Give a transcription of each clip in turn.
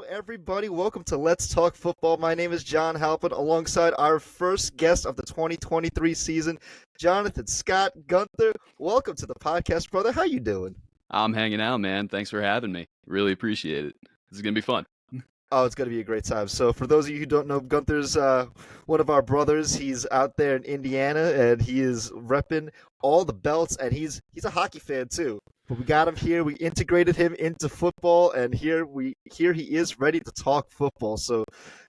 everybody. Welcome to Let's Talk Football. My name is John Halpin, alongside our first guest of the 2023 season, Jonathan Scott Gunther. Welcome to the podcast, brother. How you doing? I'm hanging out, man. Thanks for having me. Really appreciate it. This is going to be fun. Oh, it's going to be a great time. So, for those of you who don't know, Gunther's one of our brothers. He's out there in Indiana, and he is repping all the belts, and he's a hockey fan too. But we got him here. We integrated him into football, and here he is ready to talk football. So,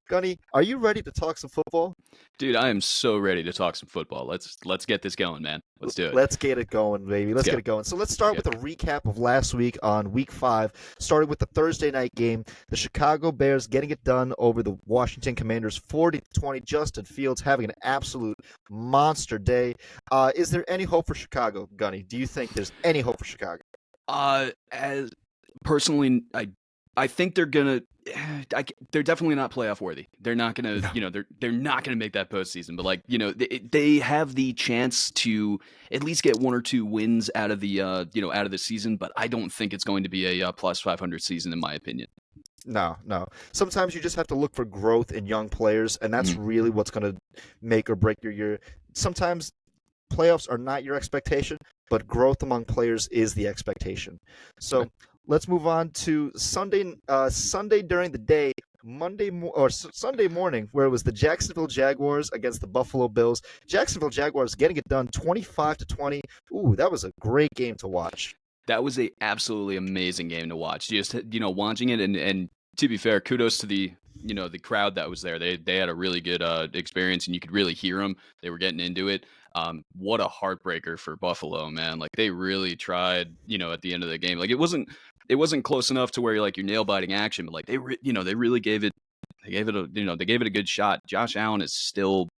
Gunny, are you ready to talk some football? Dude, I am so ready to talk some football. Let's get this going, man. Let's do it. Let's get it going, baby. Let's get it going. So let's start with a recap of last week on Week 5, starting with the Thursday night game. The Chicago Bears getting it done over the Washington Commanders 40-20. Justin Fields having an absolute monster day. Is there any hope for Chicago, Gunny? Do you think there's any hope for Chicago? As personally, I think they're gonna. They're definitely not playoff worthy. They're not gonna, they're not gonna make that postseason. But they have the chance to at least get one or two wins out of the, out of the season. But I don't think it's going to be a plus 500 season, in my opinion. No. Sometimes you just have to look for growth in young players, and that's really what's going to make or break your year. Sometimes playoffs are not your expectation, but growth among players is the expectation. So. Right. Let's move on to Sunday during the day, Sunday morning, where it was the Jacksonville Jaguars against the Buffalo Bills. Jacksonville Jaguars getting it done 25-20. Ooh, that was a great game to watch. That was a absolutely amazing game to watch. Just, watching it and to be fair, kudos to the crowd that was there. They had a really good experience, and you could really hear them. They were getting into it. What a heartbreaker for Buffalo, man. Like, they really tried, at the end of the game. Like, it wasn't close enough to where you're nail biting action, but they really gave it a good shot. Josh Allen is still,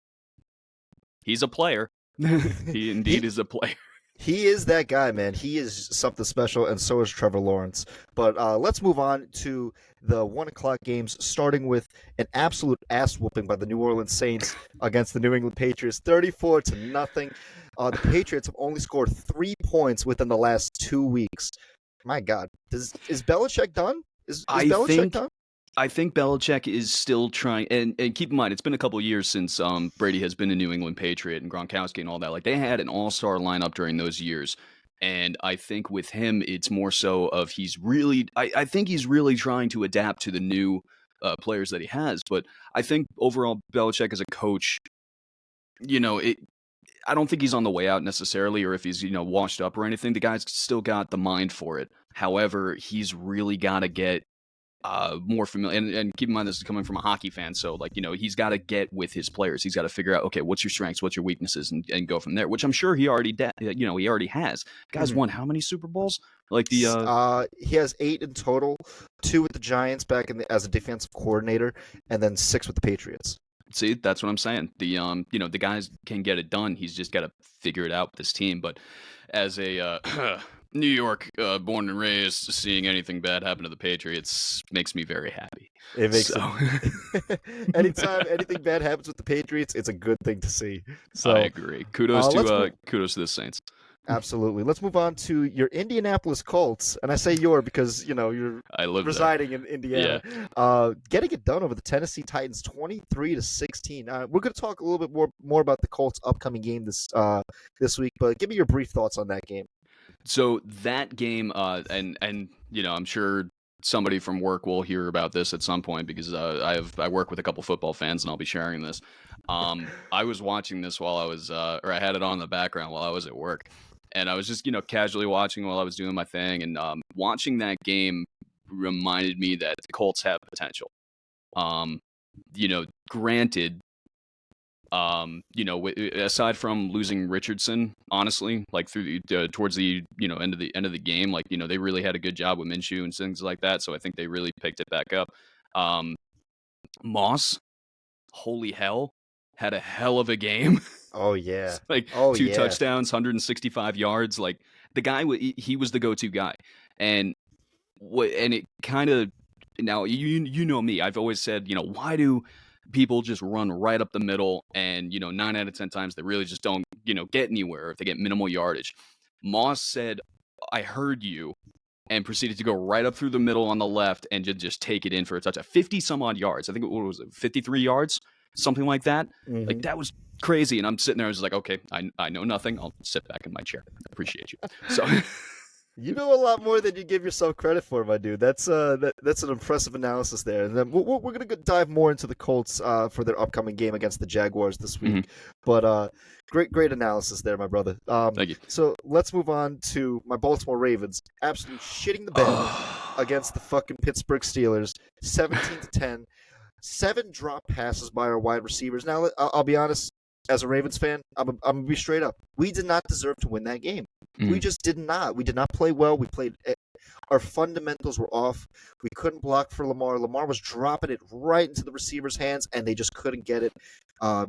he's a player. He indeed is a player. He is that guy, man. He is something special, and so is Trevor Lawrence. But let's move on to the 1 o'clock games, starting with an absolute ass-whooping by the New Orleans Saints against the New England Patriots, 34-0. The Patriots have only scored 3 points within the last 2 weeks. My God. Is Belichick done? Is Belichick done? I think Belichick is still trying, and keep in mind, it's been a couple of years since Brady has been a New England Patriot and Gronkowski and all that. Like, they had an all-star lineup during those years, and I think with him, it's more so of I think he's really trying to adapt to the new players that he has. But I think overall, Belichick as a coach, I don't think he's on the way out necessarily, or if he's, washed up or anything. The guy's still got the mind for it. However, he's really got to get more familiar, and keep in mind this is coming from a hockey fan, so he's got to get with his players. He's got to figure out, okay, what's your strengths, what's your weaknesses, and go from there. Which I'm sure he already he already has. Guy's won how many Super Bowls? He has 8 in total, 2 with the Giants back as a defensive coordinator, and then 6 with the Patriots. See, that's what I'm saying. The guys can get it done. He's just got to figure it out with this team. But as a New York, born and raised, seeing anything bad happen to the Patriots makes me very happy. It makes anytime anything bad happens with the Patriots, it's a good thing to see. So I agree. Kudos to the Saints. Absolutely. Let's move on to your Indianapolis Colts, and I say your because you're residing in Indiana. Yeah. Getting it done over the Tennessee Titans, 23-16. We're going to talk a little bit more about the Colts' upcoming game this week, but give me your brief thoughts on that game. So that game, and I'm sure somebody from work will hear about this at some point because I work with a couple football fans, and I'll be sharing this. I was watching this while I was, or I had it on in the background while I was at work, and I was just casually watching while I was doing my thing, and watching that game reminded me that the Colts have potential. Granted. Aside from losing Richardson, honestly, through towards the end of the game, they really had a good job with Minshew and things like that. So I think they really picked it back up. Moss, holy hell, had a hell of a game. Oh yeah, 2 touchdowns, 165 yards. The guy, he was the go-to guy, and it kind of now you know me. I've always said, why do people just run right up the middle, and 9 out of 10 times they really just don't get anywhere if they get minimal yardage. Moss said, I heard you, and proceeded to go right up through the middle on the left and just take it in for a touchdown. 50 some odd yards. I think what was it, 53 yards, something like that. Like that was crazy. And I'm sitting there, I was like, okay, I know nothing. I'll sit back in my chair. I appreciate you. So You know a lot more than you give yourself credit for, my dude. That's an impressive analysis there. And then we're gonna dive more into the Colts for their upcoming game against the Jaguars this week. But great analysis there, my brother. thank you. So let's move on to my Baltimore Ravens, absolutely shitting the bed against the fucking Pittsburgh Steelers, 17-10. 7 drop passes by our wide receivers. Now I'll be honest. As a Ravens fan, I'm gonna be straight up. We did not deserve to win that game. We just did not. We did not play well. Our fundamentals were off. We couldn't block for Lamar. Lamar was dropping it right into the receiver's hands, and they just couldn't get it.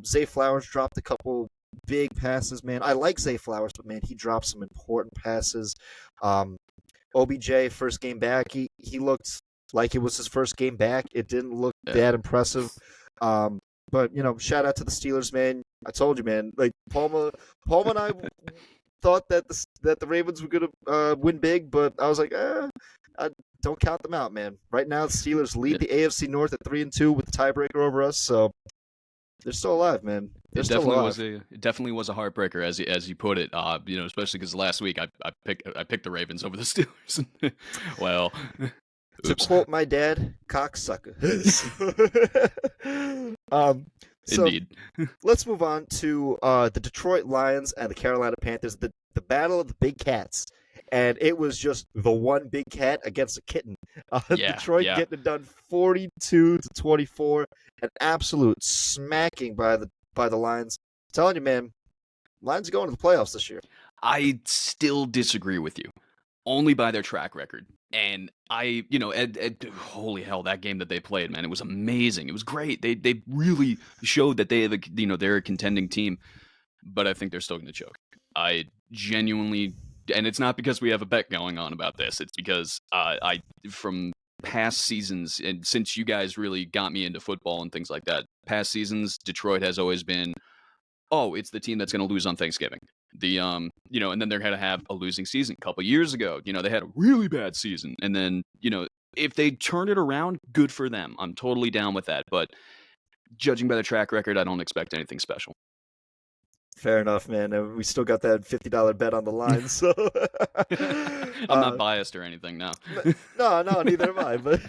Zay Flowers dropped a couple big passes, man. I like Zay Flowers, but man, he dropped some important passes. OBJ first game back, he looked like it was his first game back. It didn't look that impressive. But shout out to the Steelers, man. I told you, man. Like Palma and I thought that the Ravens were gonna win big, but I was like, I don't count them out, man. Right now, the Steelers lead the AFC North at 3-2 with the tiebreaker over us, so they're still alive, man. They're still alive. It definitely was a heartbreaker, as you put it. Especially because last week I picked the Ravens over the Steelers. Well. To quote my dad, cocksucker. Indeed. Let's move on to the Detroit Lions and the Carolina Panthers, the battle of the big cats. And it was just the one big cat against a kitten. Detroit getting it done 42-24. An absolute smacking by the Lions. I'm telling you, man, Lions are going to the playoffs this year. I still disagree with you. Only by their track record. And holy hell, that game that they played, man, it was amazing. It was great. They really showed that they're a contending team, but I think they're still going to choke. I genuinely, and it's not because we have a bet going on about this. It's because from past seasons, and since you guys really got me into football and things like that, past seasons, Detroit has always been, it's the team that's going to lose on Thanksgiving. And then they're going to have a losing season. A couple years ago, they had a really bad season. And then, if they turn it around, good for them. I'm totally down with that. But judging by the track record, I don't expect anything special. Fair enough, man. We still got that $50 bet on the line, so I'm not biased or anything, no. No, neither am I. But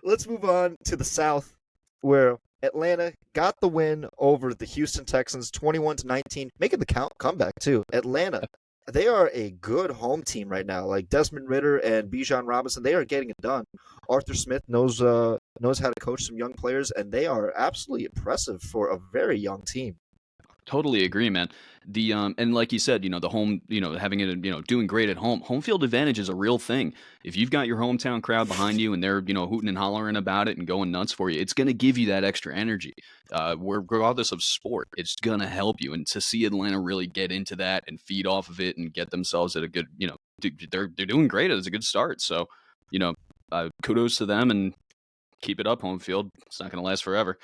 let's move on to the South, where Atlanta got the win over the Houston Texans, 21-19, making the comeback too. Atlanta, they are a good home team right now. Like Desmond Ridder and Bijan Robinson, they are getting it done. Arthur Smith knows how to coach some young players, and they are absolutely impressive for a very young team. Totally agree, man. The and like you said, the home, having it, doing great at home. Home field advantage is a real thing. If you've got your hometown crowd behind you and they're, hooting and hollering about it and going nuts for you, it's going to give you that extra energy. Regardless of sport, it's going to help you. And to see Atlanta really get into that and feed off of it and get themselves at a good, they're doing great. It's a good start. So, kudos to them and keep it up, home field. It's not going to last forever.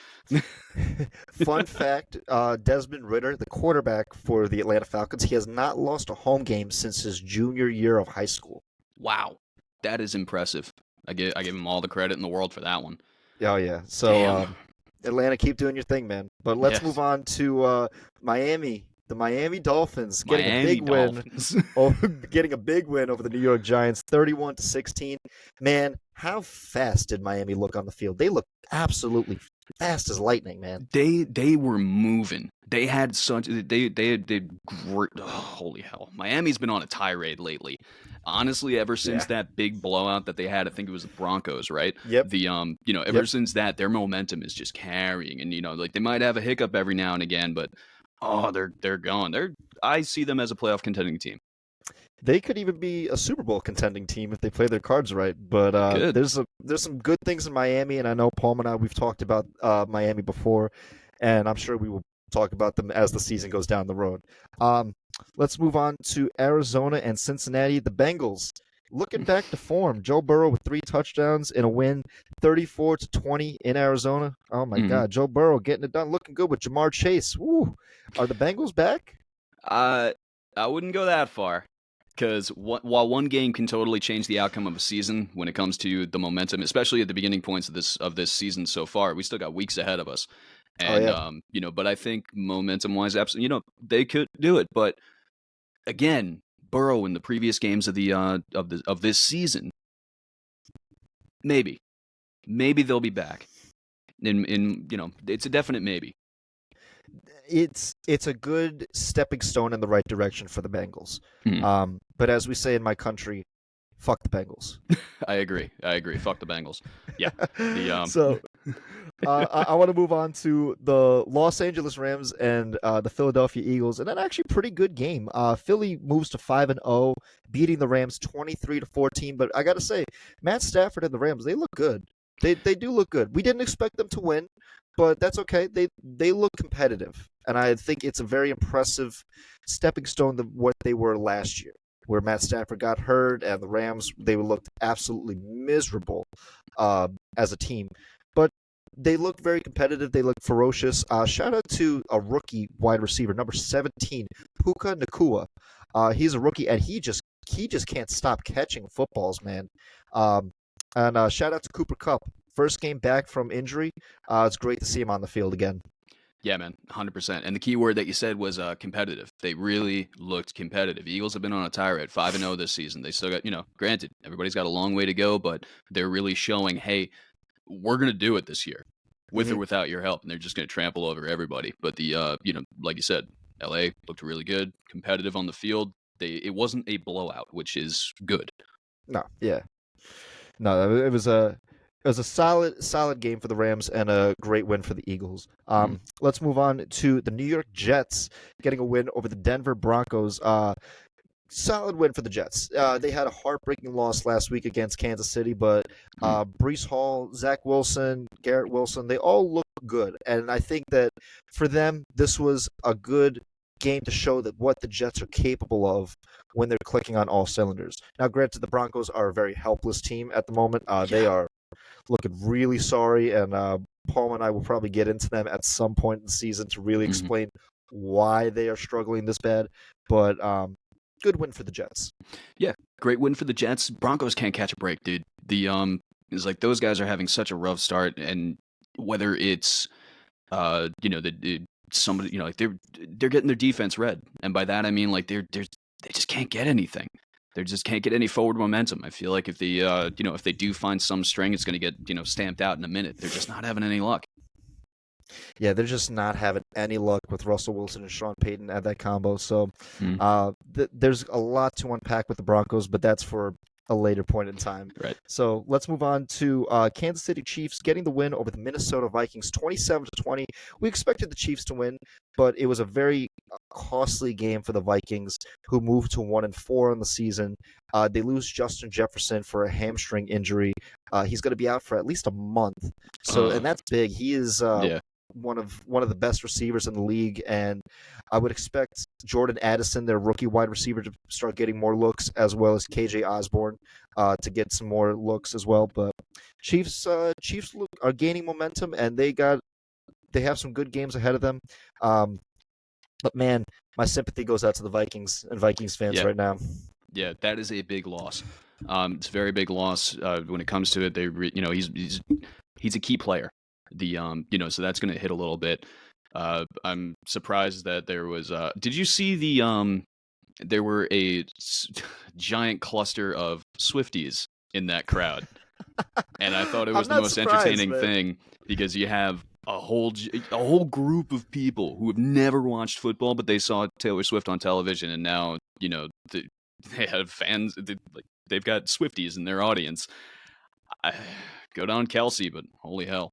Fun fact, Desmond Ridder, the quarterback for the Atlanta Falcons, he has not lost a home game since his junior year of high school. Wow. That is impressive. I give him all the credit in the world for that one. Oh, yeah. So, Atlanta, keep doing your thing, man. But let's move on to Miami. The Miami Dolphins getting a big win over the New York Giants, 31-16. Man, how fast did Miami look on the field? They looked absolutely fast as lightning, man. They were moving. They had great. Holy hell! Miami's been on a tirade lately. Honestly, ever since that big blowout that they had, I think it was the Broncos, right? Yep. Ever since that, their momentum is just carrying, and they might have a hiccup every now and again, but. They're going. I see them as a playoff contending team. They could even be a Super Bowl contending team if they play their cards right. But there's some good things in Miami, and I know Palma and I, we've talked about Miami before, and I'm sure we will talk about them as the season goes down the road. Let's move on to Arizona and Cincinnati. The Bengals looking back to form. Joe Burrow with 3 touchdowns in a win, 34-20 in Arizona. Oh my God, Joe Burrow getting it done, looking good with Jamar Chase. Woo. Are the Bengals back? I wouldn't go that far. Because while one game can totally change the outcome of a season when it comes to the momentum, especially at the beginning points of this season so far, we still got weeks ahead of us. Oh And yeah. but I think momentum wise, absolutely, they could do it. But again, Burrow in the previous games of this season, maybe they'll be back. It's a definite maybe. It's a good stepping stone in the right direction for the Bengals. Mhm. But as we say in my country, fuck the Bengals. I agree. Fuck the Bengals. Yeah. The So I want to move on to the Los Angeles Rams and the Philadelphia Eagles, and an actually pretty good game. Philly moves to 5-0, beating the Rams 23-14. But I got to say, Matt Stafford and the Rams, they look good. They do look good. We didn't expect them to win, but that's okay. They look competitive, and I think it's a very impressive stepping stone to what they were last year, where Matt Stafford got hurt and the Rams, they looked absolutely miserable as a team. But they look very competitive. They look ferocious. Shout out to a rookie wide receiver, number 17, Puka Nakua. He's a rookie, and he just can't stop catching footballs, man. And shout out to Cooper Kupp. First game back from injury. It's great to see him on the field again. Yeah, man, 100%. And the key word that you said was competitive. They really looked competitive. Eagles have been on a tirade, 5-0 this season. They still got, granted, everybody's got a long way to go, but they're really showing, hey, we're going to do it this year, with or without your help, and they're just going to trample over everybody. But like you said, LA looked really good, competitive on the field. It wasn't a blowout, which is good. No, yeah. No, it was a solid game for the Rams and a great win for the Eagles. Let's move on to the New York Jets getting a win over the Denver Broncos. Solid win for the Jets. They had a heartbreaking loss last week against Kansas City, but Breece Hall, Zach Wilson, Garrett Wilson, they all look good. And I think that for them, this was a good game to show that what the Jets are capable of when they're clicking on all cylinders. Now, granted, the Broncos are a very helpless team at the moment. They are looking really sorry, and Palma and I will probably get into them at some point in the season to really explain why they are struggling this bad. But good win for the Jets. Yeah, great win for the Jets. Broncos can't catch a break, dude. It's like those guys are having such a rough start, and whether it's somebody, like they're getting their defense red, and by that I mean like they just can't get anything. They just can't get any forward momentum. I feel like if they if they do find some string, it's going to get stamped out in a minute. They're just not having any luck. Yeah, they're just not having any luck with Russell Wilson and Sean Payton at that combo. So there's a lot to unpack with the Broncos, but that's for a later point in time. Right. So let's move on to Kansas City Chiefs getting the win over the Minnesota Vikings, 27-20. We expected the Chiefs to win, but it was a very costly game for the Vikings, who moved to 1-4 on the season. They lose Justin Jefferson for a hamstring injury. He's going to be out for at least a month. So, and that's big. He is one of the best receivers in the league, and I would expect Jordan Addison, their rookie wide receiver, to start getting more looks, as well as KJ Osborne to get some more looks as well. But Chiefs are gaining momentum, and they have some good games ahead of them. But man, my sympathy goes out to the Vikings and Vikings fans right now. Yeah, that is a big loss. It's a very big loss when it comes to it. He's a key player. So that's going to hit a little bit. I'm surprised that there was. Did you see there were a giant cluster of Swifties in that crowd, and I thought it was the most entertaining thing, because you have a whole group of people who have never watched football, but they saw Taylor Swift on television, and now they have fans. They've got Swifties in their audience. Go down Kelsey, but holy hell.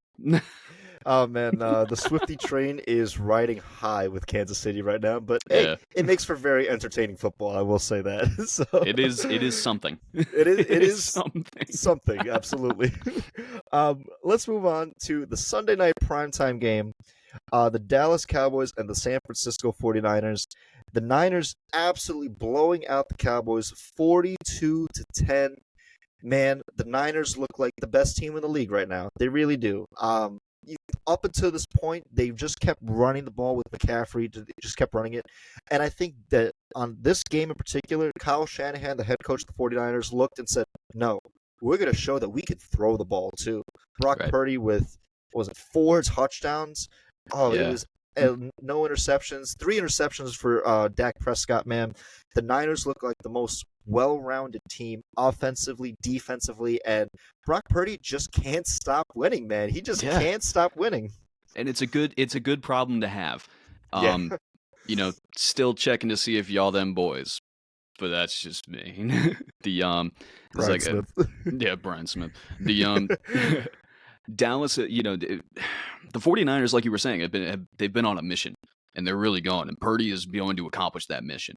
Oh man, the Swiftie train is riding high with Kansas City right now, but hey, it makes for very entertaining football. I will say that. So it is something. It is something. Absolutely. Let's move on to the Sunday night primetime game. The Dallas Cowboys and the San Francisco 49ers. The Niners absolutely blowing out the Cowboys 42-10. Man, the Niners look like the best team in the league right now. They really do. up until this point, they just kept running the ball with McCaffrey. They just kept running it. And I think that on this game in particular, Kyle Shanahan, the head coach of the 49ers, looked and said, no, we're going to show that we can throw the ball too. Brock Right. Purdy with, what was it, 4 touchdowns? Oh, it Yeah. was no interceptions, 3 interceptions for Dak Prescott, man. The Niners look like the most well-rounded team offensively, defensively, and Brock Purdy just can't stop winning, man. He just can't stop winning. And it's a good problem to have. Yeah. Still checking to see if y'all them boys, but that's just me. Brian Smith. Brian Smith. The Dallas, the 49ers, like you were saying, they've been on a mission, and they're really going. And Purdy is going to accomplish that mission.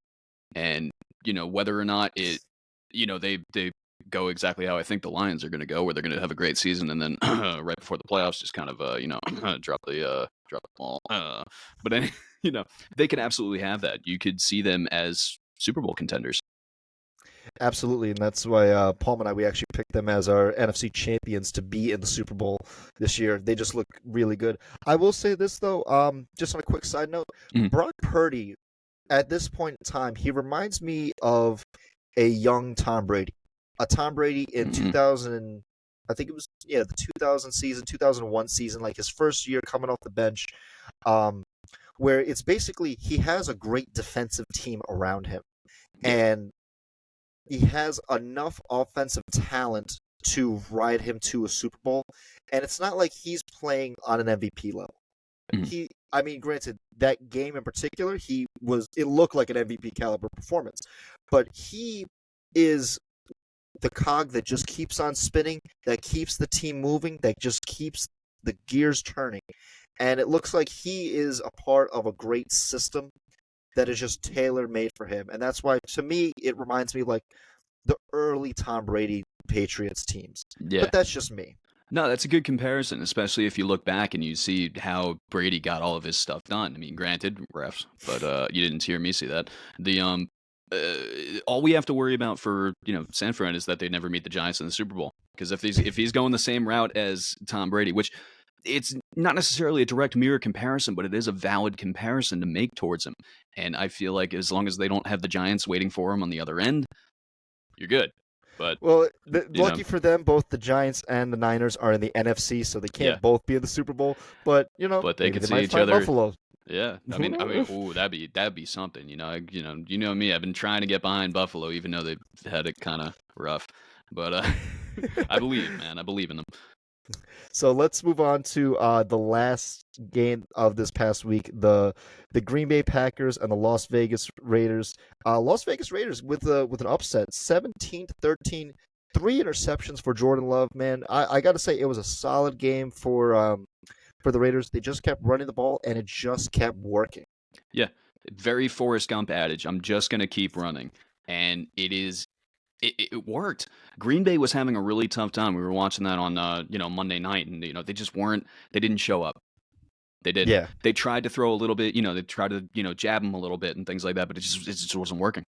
And whether or not they go exactly how I think the Lions are going to go, where they're going to have a great season, and then right before the playoffs, just kind of drop the ball. But they can absolutely have that. You could see them as Super Bowl contenders. Absolutely, and that's why Palma and I, we actually picked them as our NFC champions to be in the Super Bowl this year. They just look really good. I will say this, though, just on a quick side note, Brock Purdy, at this point in time, he reminds me of a young Tom Brady. A Tom Brady in 2000, I think it was, the 2001 season, like his first year coming off the bench, where it's basically he has a great defensive team around him. And he has enough offensive talent to ride him to a Super Bowl, and it's not like he's playing on an MVP level. Granted, that game in particular, it looked like an MVP caliber performance, but he is the cog that just keeps on spinning, that keeps the team moving, that just keeps the gears turning, and it looks like he is a part of a great system that is just tailor-made for him. And that's why, to me, it reminds me like the early Tom Brady Patriots teams. Yeah. But that's just me. No, that's a good comparison, especially if you look back and you see how Brady got all of his stuff done. I mean, granted, refs, but you didn't hear me see that. All we have to worry about for San Fran is that they never meet the Giants in the Super Bowl. Because if he's going the same route as Tom Brady, which it's not necessarily a direct mirror comparison, but it is a valid comparison to make towards him. And I feel like as long as they don't have the Giants waiting for him on the other end, you're good. But lucky for them, both the Giants and the Niners are in the NFC, so they can't both be in the Super Bowl. But but they could see each other. Buffalo. Yeah, I mean, ooh, that'd be something. You know me. I've been trying to get behind Buffalo, even though they've had it kind of rough. But I believe, man. I believe in them. So let's move on to the last game of this past week, the Green Bay Packers and the Las Vegas Raiders. Las Vegas Raiders with an upset, 17-13, 3 interceptions for Jordan Love. Man, I got to say it was a solid game for the Raiders. They just kept running the ball, and it just kept working. Yeah, very Forrest Gump adage. I'm just going to keep running, and it worked. Green Bay was having a really tough time. We were watching that on Monday night, and they just weren't. They didn't show up. They didn't. Yeah. They tried to throw a little bit. They tried to jab them a little bit and things like that, but it just wasn't working.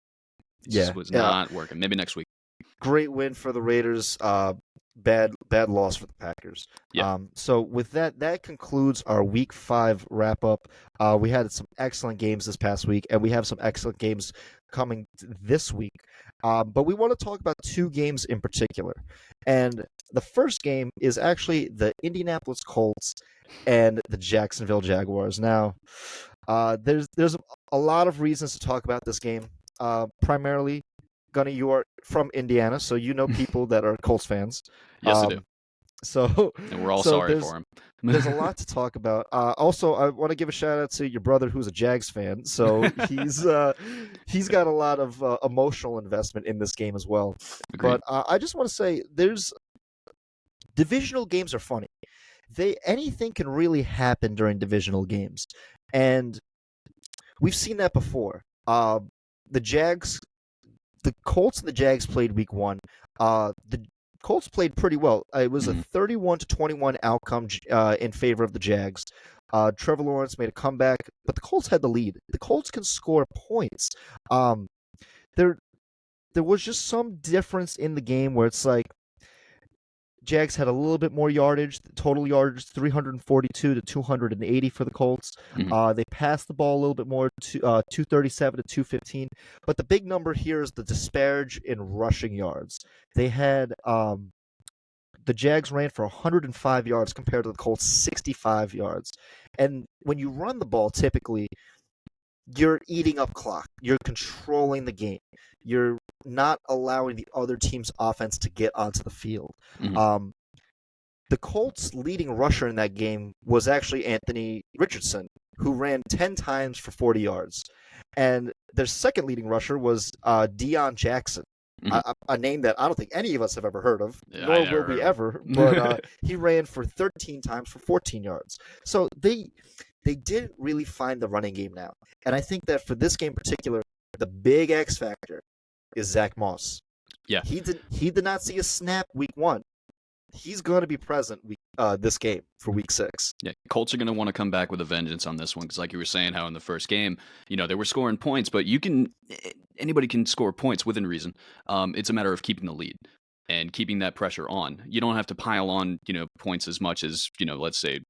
It just was not working. Maybe next week. Great win for the Raiders. Bad loss for the Packers. Yeah. So with that concludes our Week 5 wrap up. We had some excellent games this past week, and we have some excellent games coming this week. But we want to talk about 2 games in particular. And the first game is actually the Indianapolis Colts and the Jacksonville Jaguars. Now, there's a lot of reasons to talk about this game. Primarily, Gunny, you are from Indiana, so you know people that are Colts fans. Yes, I do. And we're all sorry for him. There's a lot to talk about. Also, I want to give a shout out to your brother, who's a Jags fan. So he's got a lot of emotional investment in this game as well. Agreed. But I just want to say, divisional games are funny. Anything can really happen during divisional games, and we've seen that before. The Colts and the Jags played Week 1. The Colts played pretty well. It was a 31-21 outcome in favor of the Jags. Trevor Lawrence made a comeback, but the Colts had the lead. The Colts can score points. There was just some difference in the game where it's like Jags had a little bit more yardage. Total yardage 342 to 280 for the Colts. Mhm. They passed the ball a little bit more, to 237 to 215. But the big number here is the disparage in rushing yards. They had the Jags ran for 105 yards compared to the Colts 65 yards. And when you run the ball, typically you're eating up clock. You're controlling the game. You're not allowing the other team's offense to get onto the field. Mhm. Um, the Colts' leading rusher in that game was actually Anthony Richardson, who ran 10 times for 40 yards. And their second leading rusher was Deion Jackson, Mhm. a name that I don't think any of us have ever heard of, Yeah, I nor never will we heard of ever. But him. he ran for 13 times for 14 yards. So they didn't really find the running game now. And I think that for this game in particular, the big X factor is Zach Moss. Yeah. He did not see a snap week 1. He's going to be present this game for week 6. Yeah, Colts are going to want to come back with a vengeance on this one because, like you were saying, how in the first game, they were scoring points, but anybody can score points within reason. It's a matter of keeping the lead and keeping that pressure on. You don't have to pile on, points as much as, let's say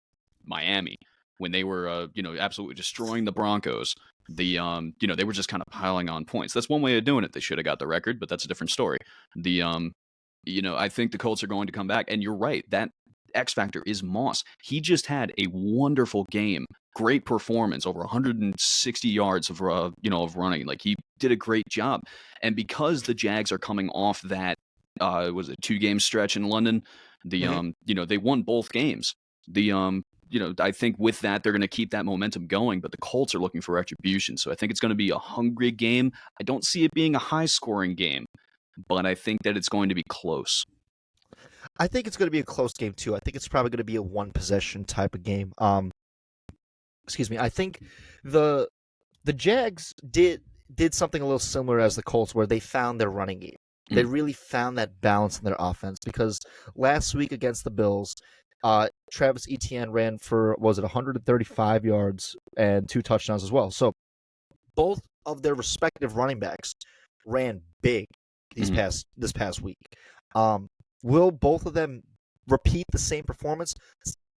Miami when they were, absolutely destroying the Broncos. They were just kind of piling on points. That's one way of doing it. They should have got the record, but that's a different story. I think the Colts are going to come back, and you're right. That X factor is Moss. He just had a wonderful game, great performance, over 160 yards of running. Like he did a great job, and because the Jags are coming off that was a 2-game stretch in London, they won both games. I think with that they're going to keep that momentum going, but the Colts are looking for retribution. So I think it's going to be a hungry game. I don't see it being a high-scoring game, but I think that it's going to be close. I think it's going to be a close game too. I think it's probably going to be a one possession type of game. Excuse me. I think the Jags did something a little similar as the Colts, where they found their running game. They Mm. really found that balance in their offense, because last week against the Bills, Travis Etienne ran for, was it 135 yards and 2 touchdowns as well. So both of their respective running backs ran big Mhm. this past week. Will both of them repeat the same performance?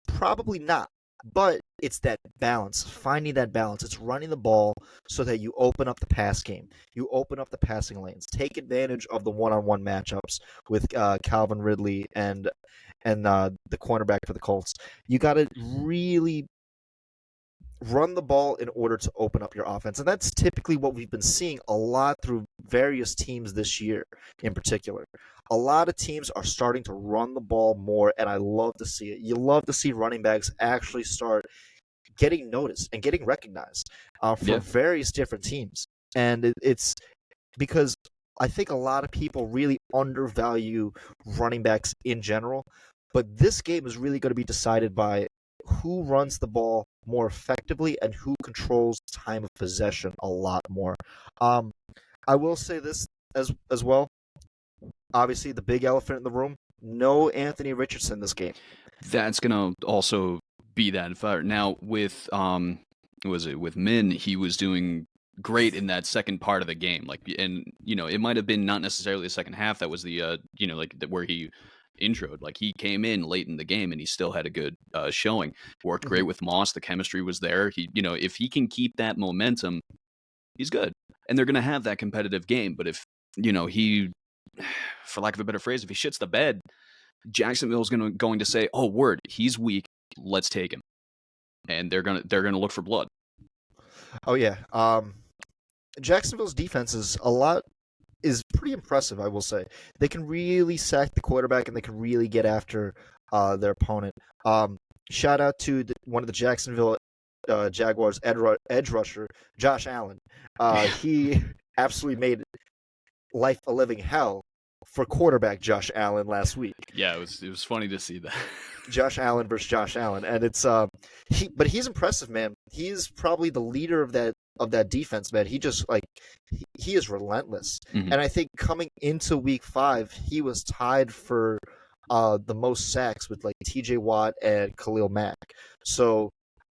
Probably not. But it's that balance, finding that balance. It's running the ball so that you open up the pass game. You open up the passing lanes. Take advantage of the one-on-one matchups with Calvin Ridley and the cornerback for the Colts. You got to really run the ball in order to open up your offense. And that's typically what we've been seeing a lot through various teams this year in particular. A lot of teams are starting to run the ball more, and I love to see it. You love to see running backs actually start getting noticed and getting recognized for Yeah. various different teams. And it's because I think a lot of people really undervalue running backs in general, but this game is really going to be decided by who runs the ball more effectively and who controls time of possession a lot more. Um, I will say this as well. Obviously, the big elephant in the room: no Anthony Richardson this game. That's gonna also be that fire. Now with with Min, he was doing great in that second part of the game. Like, and it might have been not necessarily the second half. That was the where he introed. Like he came in late in the game and he still had a good showing. Worked great with Moss. The chemistry was there. He, if he can keep that momentum, he's good. And they're gonna have that competitive game. But if he, for lack of a better phrase, if he shits the bed, Jacksonville's going to say, "Oh, word, he's weak. Let's take him," and they're gonna look for blood. Oh yeah. Jacksonville's defense is pretty impressive, I will say. They can really sack the quarterback, and they can really get after their opponent. Shout out to one of the Jacksonville Jaguars edge rusher, Josh Allen. He absolutely made life a living hell for quarterback Josh Allen last week. Yeah, it was funny to see that. Josh Allen versus Josh Allen, and it's but he's impressive, man. He's probably the leader of that defense, man. He just he is relentless, Mhm. and I think coming into week 5, he was tied for the most sacks with T.J. Watt and Khalil Mack. So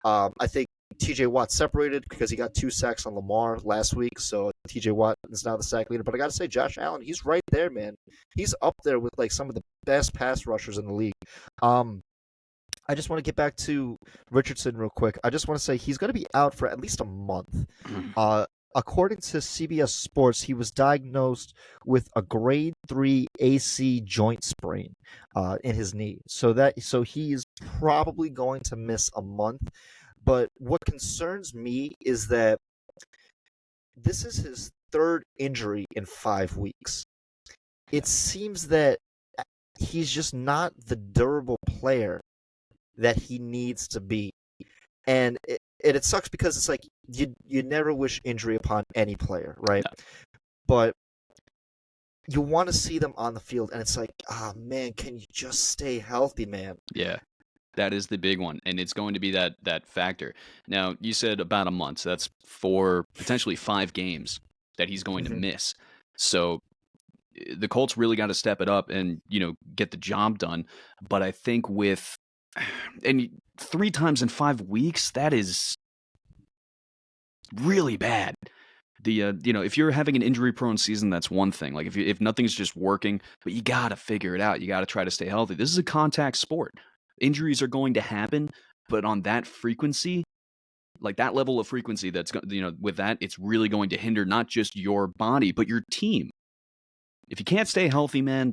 I think T.J. Watt separated because he got 2 sacks on Lamar last week, so T.J. Watt is now the sack leader. But I got to say, Josh Allen, he's right there, man. He's up there with like some of the best pass rushers in the league. I just want to get back to Richardson real quick. I just want to say he's going to be out for at least a month. According to CBS Sports, he was diagnosed with a grade 3 AC joint sprain in his knee. So he is probably going to miss a month. But what concerns me is that this is his third injury in 5 weeks. It seems that he's just not the durable player that he needs to be. And it sucks because it's like you never wish injury upon any player, right? No. But you want to see them on the field, and it's like, man, can you just stay healthy, man? Yeah, that is the big one, and it's going to be that factor. Now, you said about a month, so that's 4, potentially 5 games that he's going to miss. So the Colts really got to step it up and, get the job done. But I think and 3 times in 5 weeks, that is really bad. If you're having an injury-prone season, that's one thing. Like if nothing's just working, but you gotta figure it out. You gotta try to stay healthy. This is a contact sport. Injuries are going to happen, but on that frequency, like that level of frequency, that's with that, it's really going to hinder not just your body but your team. If you can't stay healthy, man,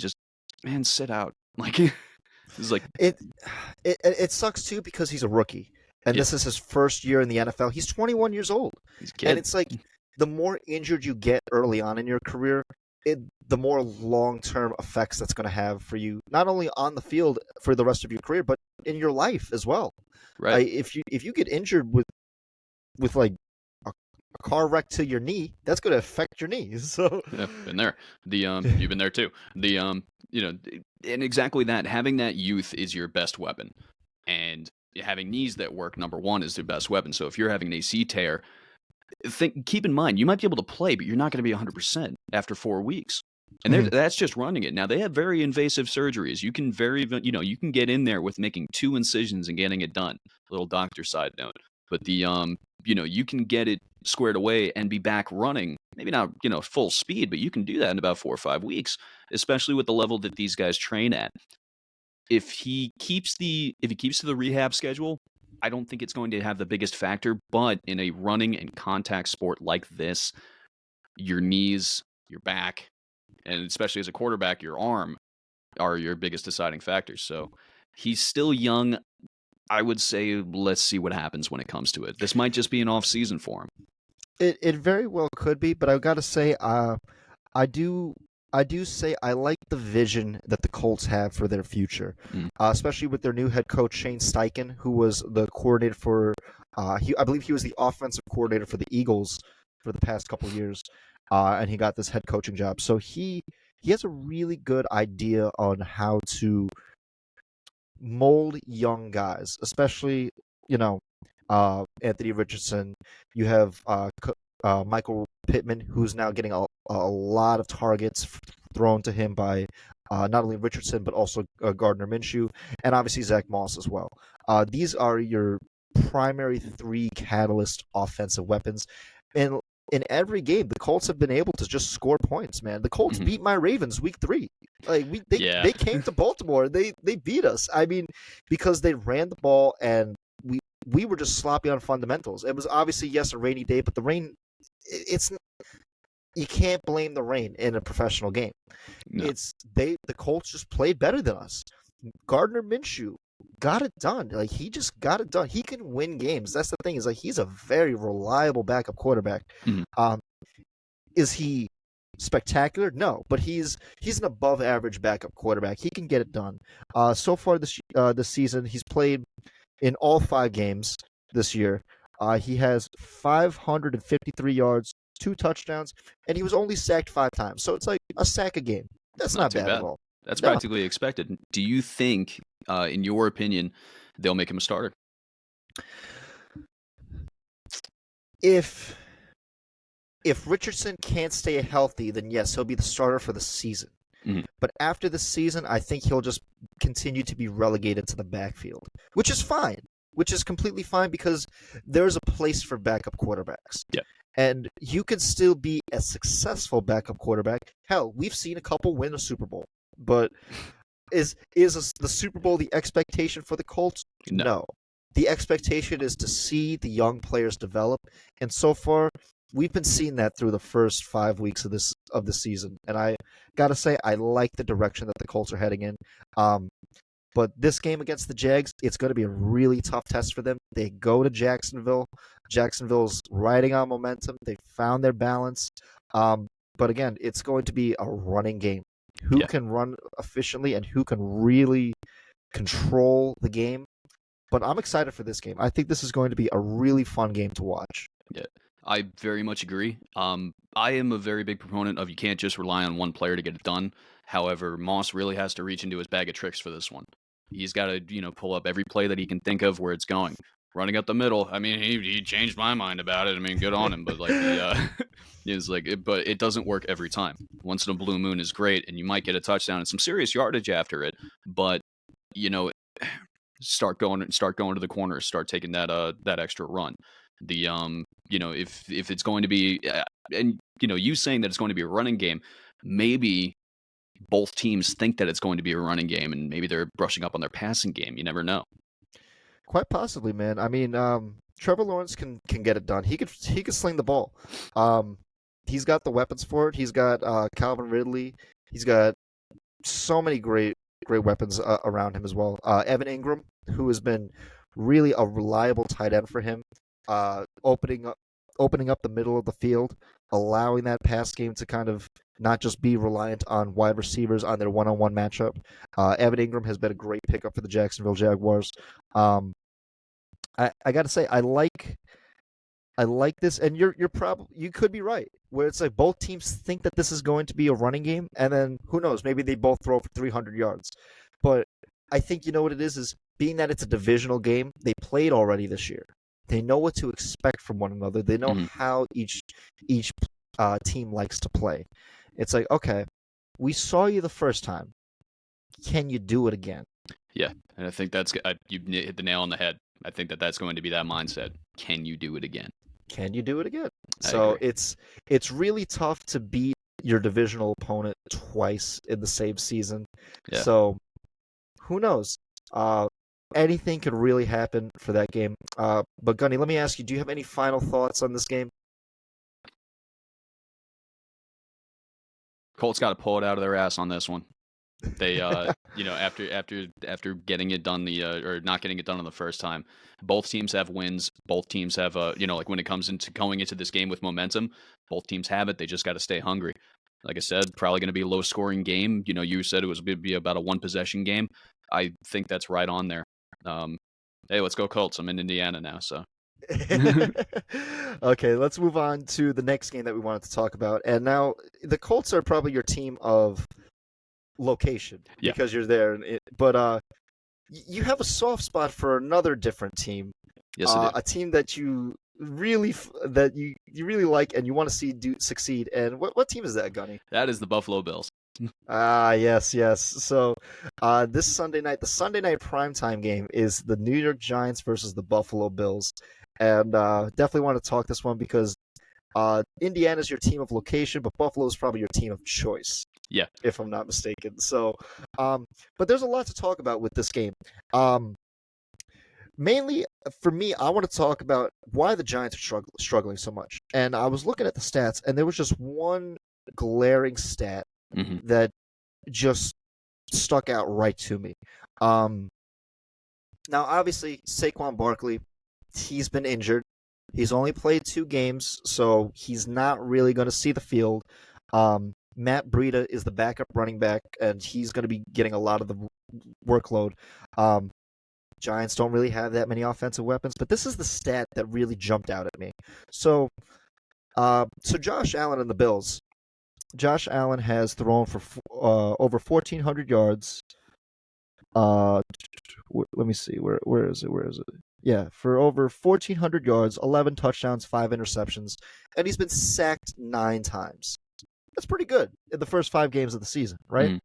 sit out. Like it's like it sucks too because he's a rookie. And this is his first year in the NFL. He's 21 years old. He's a kid. And it's like the more injured you get early on in your career, the more long-term effects that's going to have for you, not only on the field for the rest of your career, but in your life as well. Right. If you get injured with like a car wreck to your knee, that's going to affect your knees. So yeah, been there. You've been there too. And exactly that. Having that youth is your best weapon, and having knees that work, number one, is their best weapon. So if you're having an AC tear, keep in mind, you might be able to play, but you're not going to be 100% after 4 weeks. And that's just running it. Now, they have very invasive surgeries. You can you can get in there with making 2 incisions and getting it done. Little doctor side note. But you can get it squared away and be back running. Maybe not, full speed, but you can do that in about 4 or 5 weeks, especially with the level that these guys train at. If he keeps to the rehab schedule, I don't think it's going to have the biggest factor. But in a running and contact sport like this, your knees, your back, and especially as a quarterback, your arm are your biggest deciding factors. So he's still young. I would say let's see what happens when it comes to it. This might just be an off season for him. It very well could be, but I've got to say, I do say I like the vision that the Colts have for their future, especially with their new head coach, Shane Steichen, who was the coordinator for, I believe he was the offensive coordinator for the Eagles for the past couple of years, and he got this head coaching job. So he has a really good idea on how to mold young guys, especially, Anthony Richardson. You have Michael Pittman, who's now getting a lot of targets thrown to him by not only Richardson, but also Gardner Minshew, and obviously Zach Moss as well. These are your primary 3 catalyst offensive weapons. And in every game, the Colts have been able to just score points, man. The Colts beat my Ravens week 3. Like they came to Baltimore. They beat us. I mean, because they ran the ball and we were just sloppy on fundamentals. It was obviously, a rainy day, but the rain, you can't blame the rain in a professional game. No. The Colts just played better than us. Gardner Minshew got it done. Like, he just got it done. He can win games. That's the thing, is like he's a very reliable backup quarterback. Is he spectacular? No, but he's an above average backup quarterback. He can get it done. So far this season, he's played in all 5 games this year. He has 553 yards, 2 touchdowns, and he was only sacked 5 times. So it's like a sack a game. That's not bad at all. That's practically expected. Do you think, in your opinion, they'll make him a starter? If Richardson can't stay healthy, then yes, he'll be the starter for the season. But after the season, I think he'll just continue to be relegated to the backfield, which is fine, which is completely fine, because there's a place for backup quarterbacks. Yeah. And you can still be a successful backup quarterback. Hell, we've seen a couple win a Super Bowl. But the Super Bowl the expectation for the Colts? No. No. The expectation is to see the young players develop, and so far we've been seeing that through the first 5 weeks of the season. And I gotta say, I like the direction that the Colts are heading in. But this game against the Jags, it's going to be a really tough test for them. They go to Jacksonville. Jacksonville's riding on momentum. They found their balance. But again, it's going to be a running game. Who can run efficiently and who can really control the game. But I'm excited for this game. I think this is going to be a really fun game to watch. Yeah, I very much agree. I am a very big proponent of you can't just rely on one player to get it done. However, Moss really has to reach into his bag of tricks for this one. He's got to, pull up every play that he can think of where it's going. Running up the middle. I mean, he changed my mind about it. I mean, good on him. But like, but it doesn't work every time. Once in a blue moon is great, and you might get a touchdown and some serious yardage after it. But start going to the corners, start taking that extra run. The if it's going to be, and you saying that it's going to be a running game, maybe both teams think that it's going to be a running game, and maybe they're brushing up on their passing game. You never know. Quite possibly, man. I mean, Trevor Lawrence can get it done. He could sling the ball. He's got the weapons for it. He's got Calvin Ridley. He's got so many great weapons around him as well. Evan Ingram, who has been really a reliable tight end for him, opening up the middle of the field, allowing that pass game to kind of not just be reliant on wide receivers on their one-on-one matchup. Evan Ingram has been a great pickup for the Jacksonville Jaguars. I got to say, I like this, and you could be right, where it's like both teams think that this is going to be a running game, and then who knows, maybe they both throw for 300 yards. But I think you know what it is being that it's a divisional game, they played already this year. They know what to expect from one another. They know how each team likes to play. It's like, okay, we saw you the first time. Can you do it again? Yeah, and I think you hit the nail on the head. I think that's going to be that mindset. Can you do it again? Can you do it again? So it's really tough to beat your divisional opponent twice in the same season. Yeah. So who knows? Anything could really happen for that game. But Gunny, let me ask you, do you have any final thoughts on this game? Colts got to pull it out of their ass on this one. They, after getting it done or not getting it done on the first time, both teams have wins. Both teams have, like when it comes into going into this game with momentum, both teams have it. They just got to stay hungry. Like I said, probably going to be a low scoring game. You said it was going to be about a one possession game. I think that's right on there. Hey, let's go Colts. I'm in Indiana now, so. Okay, let's move on to the next game that we wanted to talk about. And now the Colts are probably your team of location because you're there. But you have a soft spot for another different team. Yes, I do. A team that you really like and you want to see succeed. And what team is that, Gunny? That is the Buffalo Bills. Yes. So this Sunday night, the Sunday night primetime game is the New York Giants versus the Buffalo Bills. And definitely want to talk this one because Indiana's your team of location, but Buffalo is probably your team of choice. Yeah. If I'm not mistaken. So, but there's a lot to talk about with this game. Mainly, for me, I want to talk about why the Giants are struggling so much. And I was looking at the stats, and there was just one glaring stat that just stuck out right to me. Now, obviously, Saquon Barkley, he's been injured. He's only played 2 games, so he's not really going to see the field. Matt Breida is the backup running back, and he's going to be getting a lot of the workload. Giants don't really have that many offensive weapons, but this is the stat that really jumped out at me. So Josh Allen and the Bills. Josh Allen has thrown for over 1,400 yards. Let me see. Where is it? Yeah, for over 1,400 yards, 11 touchdowns, 5 interceptions, and he's been sacked 9 times. That's pretty good in the first 5 games of the season, right?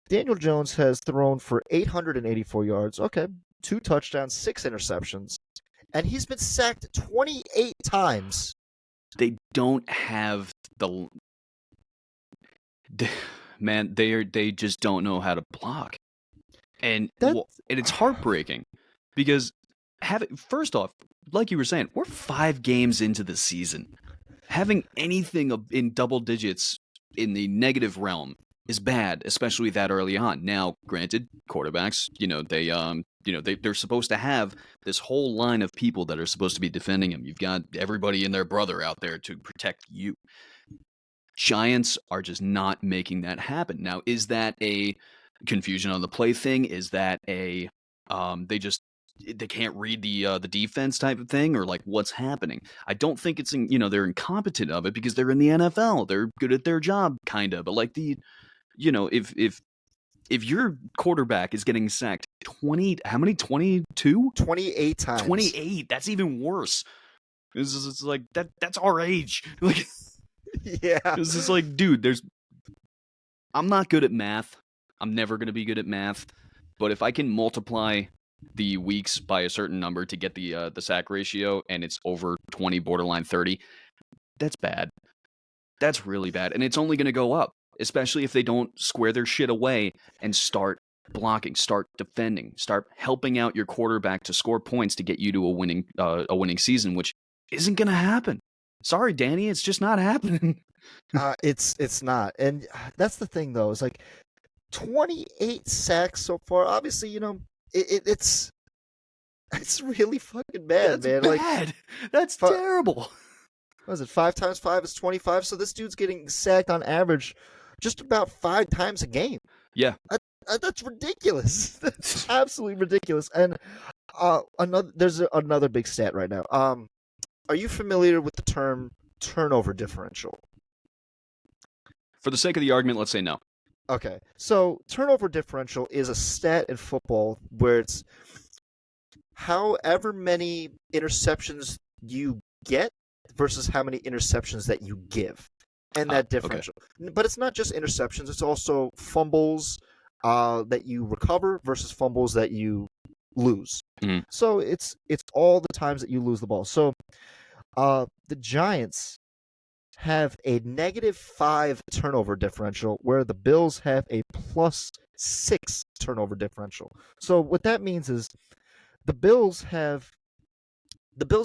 Daniel Jones has thrown for 884 yards. Okay, 2 touchdowns, 6 interceptions, and he's been sacked 28 times. they don't have man, they just don't know how to block. And it's heartbreaking because first off, like you were saying, we're 5 games into the season. Having anything in double digits in the negative realm is bad, especially that early on. Now, granted, quarterbacks, they're supposed to have this whole line of people that are supposed to be defending him. You've got everybody and their brother out there to protect you. Giants are just not making that happen. Now, is that a confusion on the play thing? Is that a they can't read the defense type of thing, or like what's happening? I don't think it's they're incompetent of it because they're in the NFL. They're good at their job, kind of. But like if your quarterback is getting sacked 22? 28 times. 28. That's even worse. It's like that's our age. Like yeah. It's just like, dude, I'm not good at math. I'm never going to be good at math. But if I can multiply the weeks by a certain number to get the sack ratio and it's over 20, borderline 30, that's bad. That's really bad. And it's only going to go up, especially if they don't square their shit away and start blocking, start defending, start helping out your quarterback to score points to get you to a winning season, which isn't going to happen. Sorry, Danny, it's just not happening. It's not. And that's the thing, though. It's like 28 sacks so far. Obviously, it's really fucking bad, That's man. Bad. That's terrible. What is it? 5 times 5 is 25. So this dude's getting sacked on average just about 5 times a game. Yeah. That's ridiculous. That's absolutely ridiculous. And there's another big stat right now. Are you familiar with the term turnover differential? For the sake of the argument, let's say no. Okay. So turnover differential is a stat in football where it's however many interceptions you get versus how many interceptions that you give. And that differential. Okay. But it's not just interceptions. It's also fumbles that you recover versus fumbles that you lose. Mm-hmm. So it's all the times that you lose the ball. So the Giants have a -5 turnover differential, where the Bills have a +6 turnover differential. So what that means is the Bills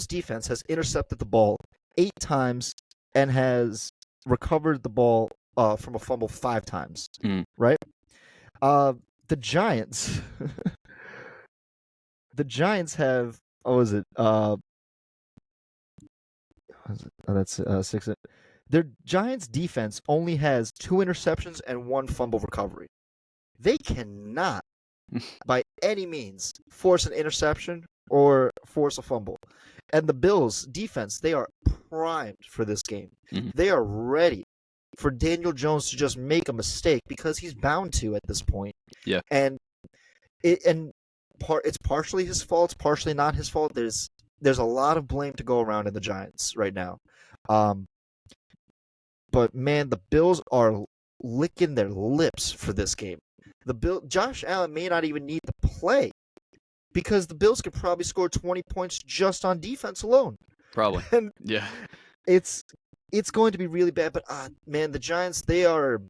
defense has intercepted the ball 8 times and has recovered the ball from a fumble 5 times. Right? The Giants have, that's 6. Their Giants defense only has 2 interceptions and 1 fumble recovery. They cannot, by any means, force an interception or force a fumble. And the Bills defense, they are primed for this game. Mm-hmm. They are ready for Daniel Jones to just make a mistake because he's bound to at this point. Yeah. And it's partially his fault, it's partially not his fault. There's a lot of blame to go around in the Giants right now. But man, the Bills are licking their lips for this game. Josh Allen may not even need to play because the Bills could probably score 20 points just on defense alone. Probably. And yeah. It's going to be really bad, but man, the Giants, they are...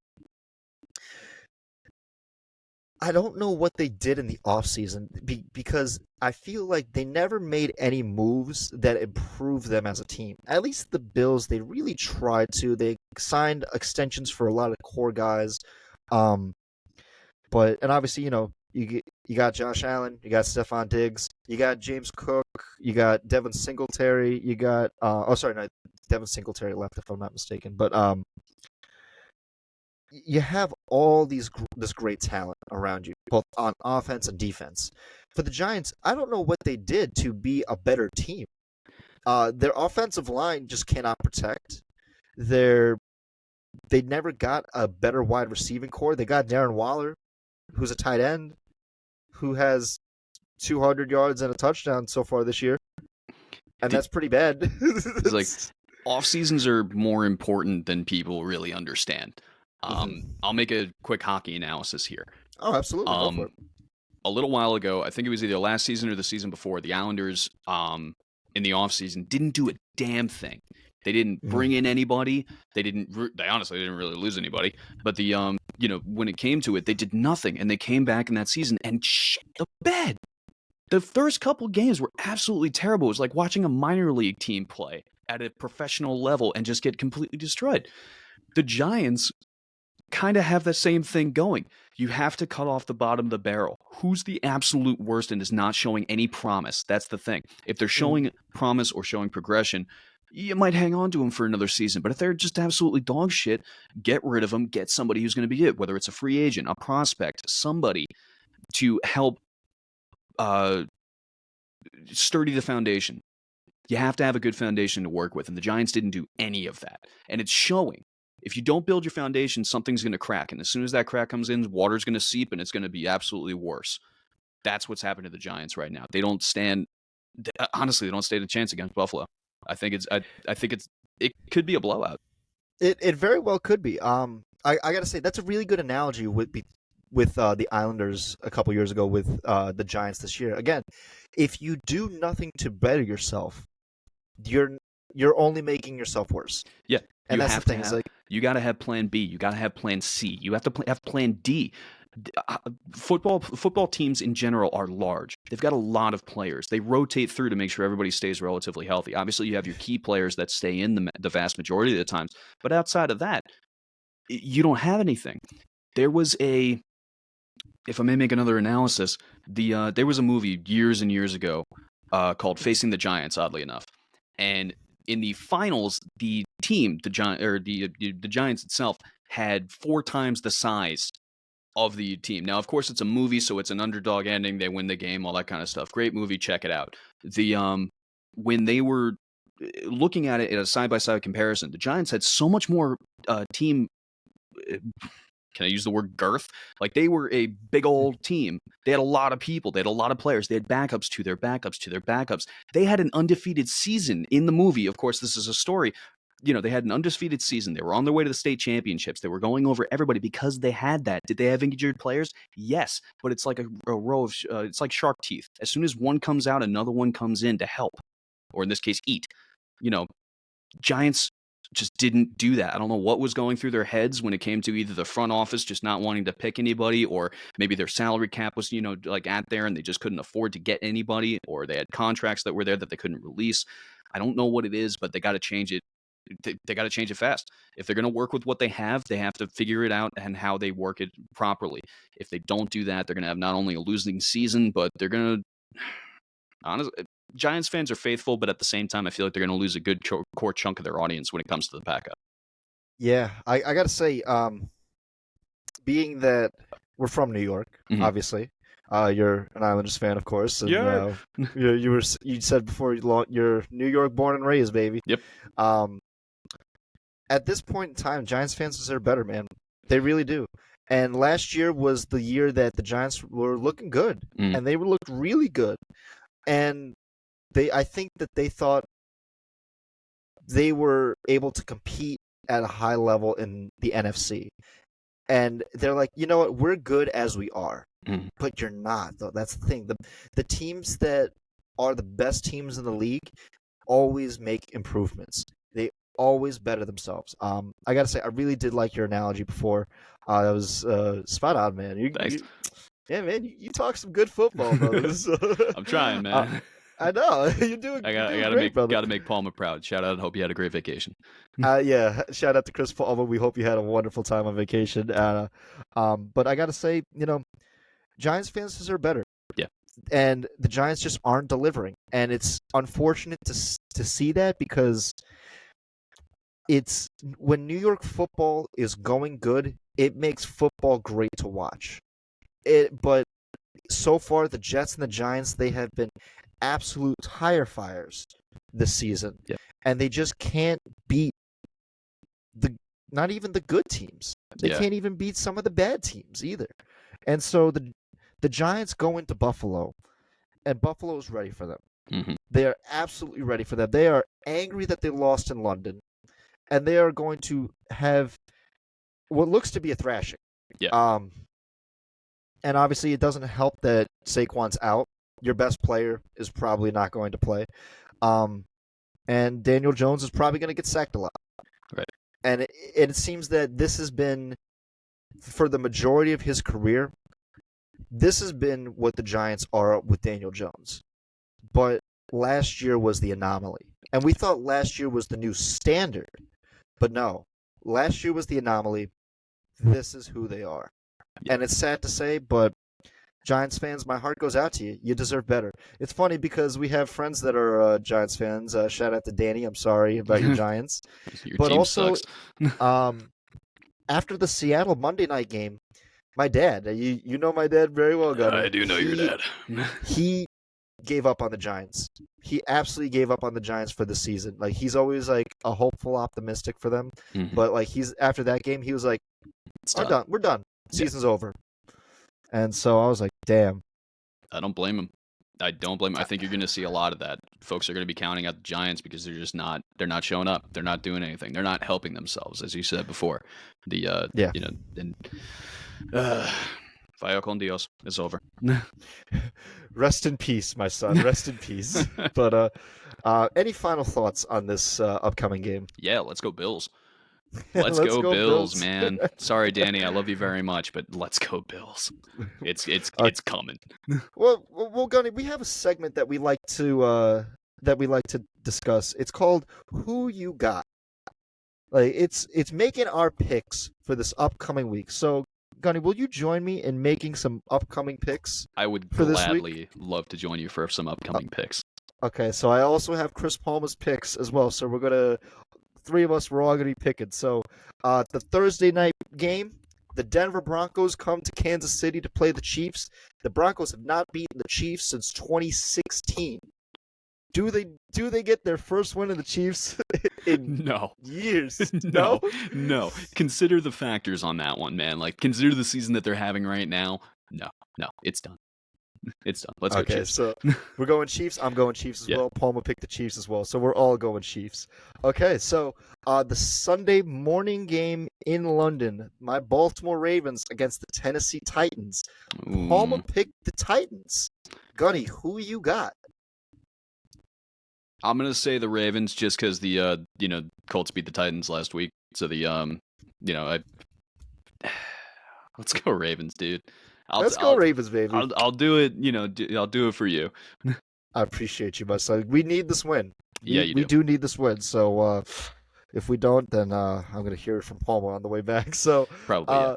I don't know what they did in the offseason because I feel like they never made any moves that improved them as a team. At least the Bills, they really tried to. They signed extensions for a lot of core guys. And obviously, you got Josh Allen, you got Stephon Diggs, you got James Cook, you got Devin Singletary, you got Devin Singletary left if I'm not mistaken, but you have all this great talent around you, both on offense and defense. For the Giants, I don't know what they did to be a better team. Their offensive line just cannot protect. They never got a better wide receiving core. They got Darren Waller, who's a tight end, who has 200 yards and a touchdown so far this year. And that's pretty bad. It's like off seasons are more important than people really understand. I'll make a quick hockey analysis here. Oh, absolutely. Go for it. A little while ago, I think it was either last season or the season before, the Islanders in the offseason didn't do a damn thing. They didn't bring in anybody. They honestly didn't really lose anybody. But when it came to it, they did nothing, and they came back in that season and shit the bed. The first couple games were absolutely terrible. It was like watching a minor league team play at a professional level and just get completely destroyed. The Giants kind of have the same thing going. You have to cut off the bottom of the barrel. Who's the absolute worst and is not showing any promise? That's the thing. If they're showing promise or showing progression, you might hang on to them for another season. But if they're just absolutely dog shit, get rid of them. Get somebody who's going to be it, whether it's a free agent, a prospect, somebody to help sturdy the foundation. You have to have a good foundation to work with, and the Giants didn't do any of that. And it's showing. If you don't build your foundation, something's going to crack. And as soon as that crack comes in, water's going to seep, and it's going to be absolutely worse. That's what's happened to the Giants right now. They don't stand – honestly, they don't stand a chance against Buffalo. I think it could be a blowout. It very well could be. I got to say, that's a really good analogy with the Islanders a couple years ago with the Giants this year. Again, if you do nothing to better yourself, you're only making yourself worse. Yeah. And that's the thing. You got to have plan B. You got to have plan C. You have to have plan D. Football teams in general are large. They've got a lot of players. They rotate through to make sure everybody stays relatively healthy. Obviously, you have your key players that stay in the vast majority of the times. But outside of that, you don't have anything. There was if I may make another analysis, there was a movie years and years ago called Facing the Giants, oddly enough. And in the finals, the team, the Giants itself, had 4 times the size of the team. Now, of course, it's a movie, so it's an underdog ending. They win the game, all that kind of stuff. Great movie, check it out. When they were looking at it in a side-by-side comparison, the Giants had so much more team. Can I use the word girth? Like, they were a big old team. They had a lot of people. They had a lot of players. They had backups to their backups to their backups. They had an undefeated season in the movie. Of course, this is a story. They had an undefeated season. They were on their way to the state championships. They were going over everybody because they had that. Did they have injured players? Yes, but it's like a row of it's like shark teeth. As soon as one comes out, another one comes in to help, or in this case, eat. Giants just didn't do that. I don't know what was going through their heads when it came to either the front office just not wanting to pick anybody, or maybe their salary cap was, like at there and they just couldn't afford to get anybody, or they had contracts that were there that they couldn't release. I don't know what it is, but they got to change it. They got to change it fast. If they're going to work with what they have to figure it out and how they work it properly. If they don't do that, they're going to have not only a losing season, but they're going to honestly, Giants fans are faithful, but at the same time, I feel like they're going to lose a good core chunk of their audience when it comes to the backup. Yeah, I got to say, being that we're from New York, obviously, you're an Islanders fan, of course. And, yeah. You said before you're New York born and raised, baby. Yep. At this point in time, Giants fans deserve better, man. They really do. And last year was the year that the Giants were looking good, and they looked really good. And I think that they thought they were able to compete at a high level in the NFC. And they're like, you know what? We're good as we are. But you're not, though. That's the thing. The teams that are the best teams in the league always make improvements. They always better themselves. I got to say, I really did like your analogy before. That was spot on, man. Thanks. Yeah, man, you talk some good football, brothers. I'm trying, man. I know you're doing. I gotta make Palma proud. Shout out! Hope you had a great vacation. Yeah, shout out to Chris Palma. We hope you had a wonderful time on vacation. But I gotta say, Giants fans deserve better. Yeah, and the Giants just aren't delivering, and it's unfortunate to see that because it's when New York football is going good, it makes football great to watch. But so far, the Jets and the Giants, they have been absolute tire fires this season. Yeah. And they just can't beat not even the good teams. They can't even beat some of the bad teams either. And so the Giants go into Buffalo, and Buffalo is ready for them. Mm-hmm. They are absolutely ready for them. They are angry that they lost in London, and they are going to have what looks to be a thrashing. Yeah. And obviously, it doesn't help that Saquon's out. Your best player is probably not going to play. And and Daniel Jones is probably going to get sacked a lot. Right. And it seems that this has been, for the majority of his career, this has been what the Giants are with Daniel Jones. But last year was the anomaly. And we thought last year was the new standard. But no, last year was the anomaly. This is who they are. Yeah. And it's sad to say, but Giants fans, my heart goes out to you. You deserve better. It's funny because we have friends that are Giants fans. Shout out to Danny. I'm sorry about your Giants. Your but team also, sucks. After the Seattle Monday night game, my dad, you know my dad very well, Gunny. I do know your dad. He gave up on the Giants. He absolutely gave up on the Giants for the season. Like, he's always like a hopeful, optimistic for them. Mhm. But like, after that game, he was like, We're done. Season's over. And so I was like, damn. I don't blame him. I think you're going to see a lot of that. Folks are going to be counting out the Giants because they're not showing up. They're not doing anything. They're not helping themselves, as you said before. Vaya con Dios. It's over. Rest in peace, my son. Rest in peace. But any final thoughts on this upcoming game? Yeah, let's go Bills. Let's go Bills, man. Sorry, Danny. I love you very much, but let's go Bills. It's coming. Well, Gunny, we have a segment that we like to discuss. It's called "Who You Got." Like, it's making our picks for this upcoming week. So, Gunny, will you join me in making some upcoming picks? I would gladly love to join you for some upcoming picks. Okay, so I also have Chris Palma's picks as well. So three of us were all going to be picking. So the Thursday night game, the Denver Broncos come to Kansas City to play the Chiefs. The Broncos have not beaten the Chiefs since 2016. Do they get their first win of the Chiefs in years? No. Consider the factors on that one, man. Like, consider the season that they're having right now. No, it's done. It's done. Let's go Chiefs. So we're going Chiefs. I'm going Chiefs as well. Palma picked the Chiefs as well. So we're all going Chiefs. Okay, so the Sunday morning game in London, my Baltimore Ravens against the Tennessee Titans. Palma picked the Titans. Gunny, who you got? I'm gonna say the Ravens just because the Colts beat the Titans last week. So let's go Ravens, dude. Let's go Ravens, baby. I'll do it. I'll do it for you. I appreciate you, my son. We need this win. We do need this win. So if we don't, then I'm gonna hear it from Palma on the way back. So probably. Yeah.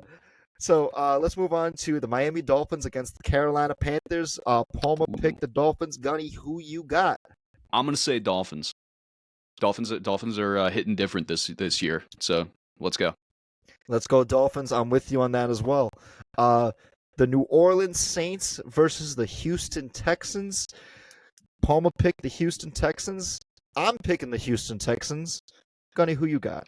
So let's move on to the Miami Dolphins against the Carolina Panthers. Palma picked the Dolphins. Gunny, who you got? I'm gonna say Dolphins. Dolphins are hitting different this year. So let's go. Let's go Dolphins. I'm with you on that as well. The New Orleans Saints versus the Houston Texans. Palma picked the Houston Texans. I'm picking the Houston Texans. Gunny, who you got?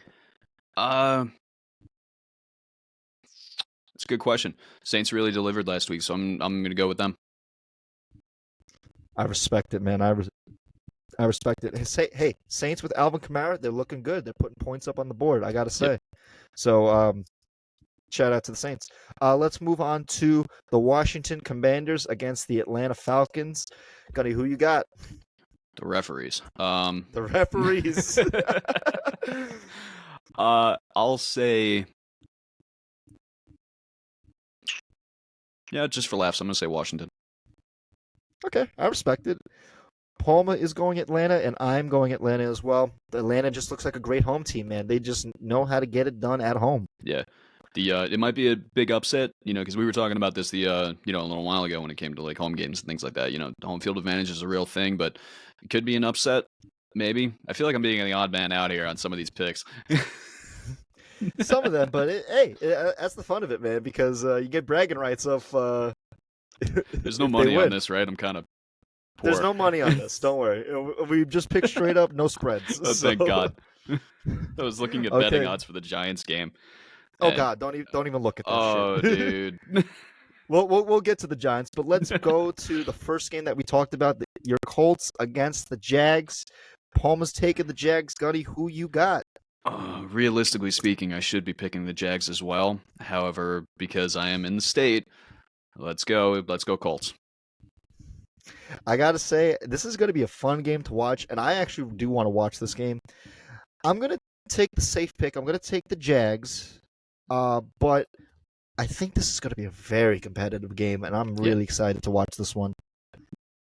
It's a good question. Saints really delivered last week, so I'm going to go with them. I respect it, man. I respect it. Hey, Saints with Alvin Kamara, they're looking good. They're putting points up on the board, I got to say. Yep. So, shout out to the Saints. Let's move on to the Washington Commanders against the Atlanta Falcons. Gunny, who you got? The referees. The referees. I'll say... Yeah, just for laughs, I'm going to say Washington. Okay, I respect it. Palma is going Atlanta, and I'm going Atlanta as well. Atlanta just looks like a great home team, man. They just know how to get it done at home. Yeah. It might be a big upset, because we were talking about this a little while ago when it came to like home games and things like that. Home field advantage is a real thing, but it could be an upset, maybe. I feel like I'm being the odd man out here on some of these picks. Some of them, but that's the fun of it, man, because you get bragging rights of. There's no money on this, right? I'm kind of poor. There's no money on this. Don't worry. We just pick straight up, no spreads. Oh, thank God. I was looking at betting odds for the Giants game. Oh God! Don't even look at that shit. Dude. We'll get to the Giants, but let's go to the first game that we talked about. Your Colts against the Jags. Palma's taking the Jags. Gunny, who you got? Realistically speaking, I should be picking the Jags as well. However, because I am in the state, let's go Colts. I gotta say, this is gonna be a fun game to watch, and I actually do want to watch this game. I'm gonna take the safe pick. I'm gonna take the Jags, but I think this is gonna be a very competitive game, and I'm Yeah. really excited to watch this one.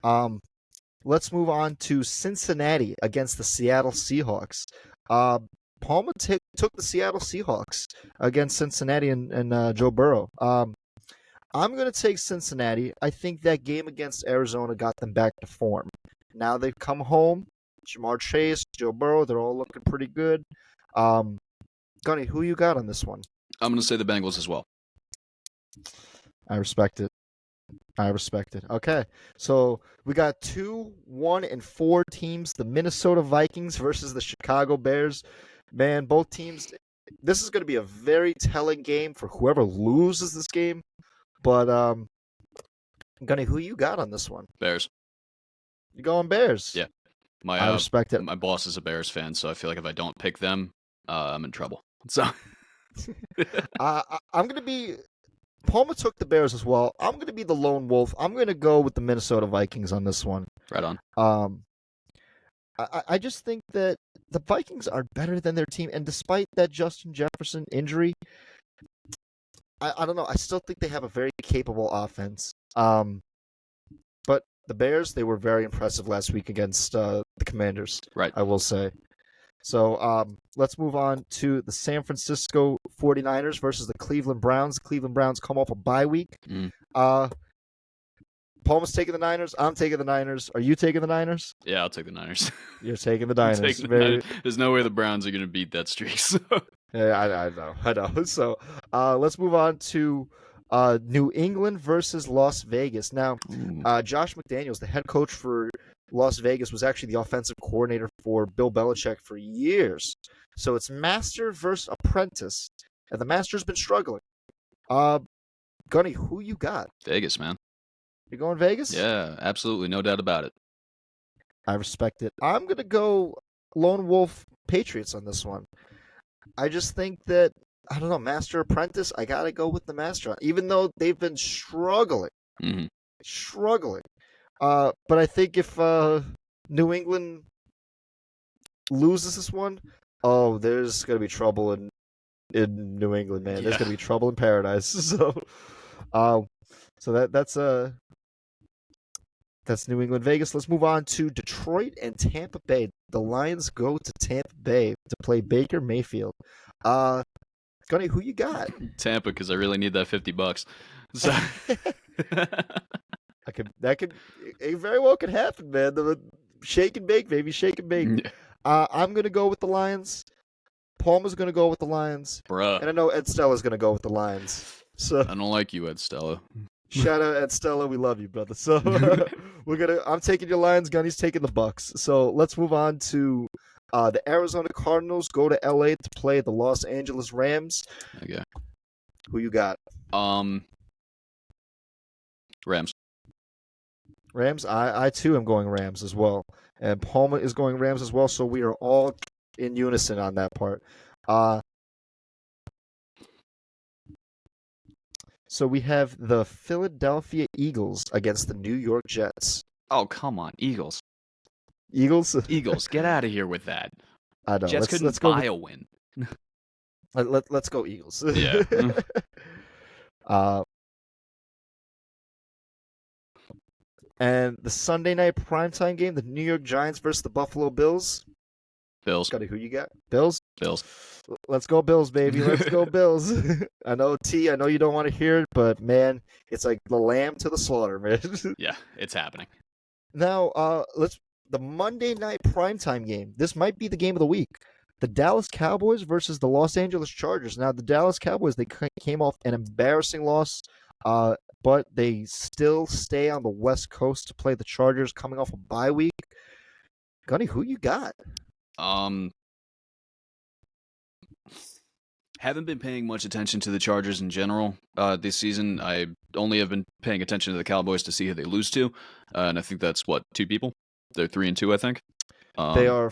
Um, let's move on to Cincinnati against the Seattle Seahawks. Uh, Palma took the Seattle Seahawks against Cincinnati and Joe Burrow. I'm going to take Cincinnati. I think that game against Arizona got them back to form. Now they've come home. Jamar Chase, Joe Burrow, they're all looking pretty good. Gunny, who you got on this one? I'm going to say the Bengals as well. I respect it. Okay, so we got 2, 1, and 4 teams. The Minnesota Vikings versus the Chicago Bears. Man, both teams. This is going to be a very telling game for whoever loses this game. But Gunny, who you got on this one? Bears. You going Bears? Yeah. I respect it. My boss is a Bears fan, so I feel like if I don't pick them, I'm in trouble. So I'm going to be. Palma took the Bears as well. I'm going to be the lone wolf. I'm going to go with the Minnesota Vikings on this one. Right on. I just think that the Vikings are better than their team, and despite that Justin Jefferson injury, I don't know. I still think they have a very capable offense. But the Bears, they were very impressive last week against the Commanders. Right. I will say. So let's move on to the San Francisco 49ers versus the Cleveland Browns. The Cleveland Browns come off a bye week. Palma's taking the Niners. I'm taking the Niners. Are you taking the Niners? Yeah, I'll take the Niners. You're taking the Niners. Niners. There's no way the Browns are going to beat that streak. So. Yeah, I know. So let's move on to New England versus Las Vegas. Now, Josh McDaniels, the head coach for Las Vegas, was actually the offensive coordinator for Bill Belichick for years. So it's master versus apprentice, and the master's been struggling. Gunny, who you got? Vegas, man. You're going Vegas? Yeah, absolutely. No doubt about it. I respect it. I'm going to go Lone Wolf Patriots on this one. I just think that, I don't know, Master Apprentice, I got to go with the Master. Even though they've been struggling. Mm-hmm. Struggling. But I think if New England loses this one, oh, there's going to be trouble in New England, man. Yeah. There's going to be trouble in paradise. So that's New England, Vegas. Let's move on to Detroit and Tampa Bay. The Lions go to Tampa Bay to play Baker Mayfield. Gunny, who you got? Tampa, because I really need that $50. So it very well could happen, man. The shake and bake, baby, shake and bake. Yeah. I'm gonna go with the Lions. Palmer's gonna go with the Lions. Bruh. And I know Ed Stella's gonna go with the Lions. So I don't like you, Ed Stella. Shout out Ed Stella, we love you, brother. So I'm taking your Lions, Gunny's taking the Bucks. So let's move on to the Arizona Cardinals go to LA to play the Los Angeles Rams. Okay. Who you got? Rams. Rams? I too am going Rams as well. And Palma is going Rams as well, so we are all in unison on that part. So we have the Philadelphia Eagles against the New York Jets. Oh, come on. Eagles. Eagles, get out of here with that. I know. Jets couldn't buy a win. Let's go Eagles. Yeah. And the Sunday night primetime game, the New York Giants versus the Buffalo Bills. Bills. Who you got? Bills? Bills. Let's go Bills, baby. Let's go Bills. I know you don't want to hear it, but man, it's like the lamb to the slaughter, man. Yeah, it's happening. Now, the Monday night primetime game. This might be the game of the week. The Dallas Cowboys versus the Los Angeles Chargers. Now, the Dallas Cowboys, they came off an embarrassing loss, but they still stay on the West Coast to play the Chargers coming off a bye week. Gunny, who you got? Haven't been paying much attention to the Chargers in general this season. I only have been paying attention to the Cowboys to see who they lose to, and I think that's 2 people. They're 3-2, I think. They are,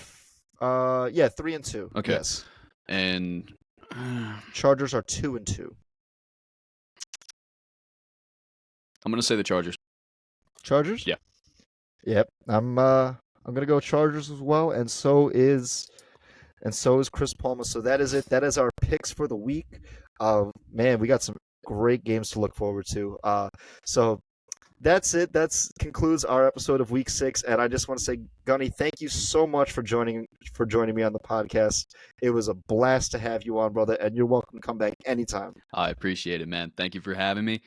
3-2. Okay. Yes. And Chargers are 2-2. I'm gonna say the Chargers. Chargers? Yeah. Yep. I'm gonna go Chargers as well, and so is Chris Palma. So that is it. That is our picks for the week. Man, we got some great games to look forward to. So that's it. That's concludes our episode of Week 6. And I just want to say, Gunny, thank you so much for joining me on the podcast. It was a blast to have you on, brother, and you're welcome to come back anytime. I appreciate it, man. Thank you for having me.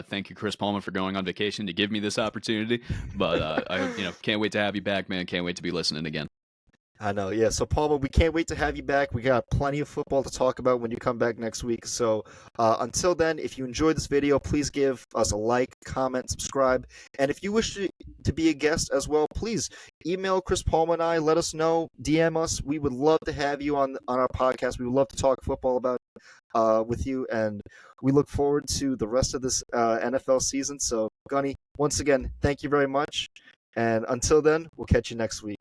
Thank you, Chris Palma, for going on vacation to give me this opportunity. But I, can't wait to have you back, man. Can't wait to be listening again. I know, yeah. So, Palma, we can't wait to have you back. We got plenty of football to talk about when you come back next week. So, until then, if you enjoyed this video, please give us a like, comment, subscribe. And if you wish to be a guest as well, please email Chris Palma and I. Let us know. DM us. We would love to have you on our podcast. We would love to talk football about with you. And we look forward to the rest of this NFL season. So, Gunny, once again, thank you very much. And until then, we'll catch you next week.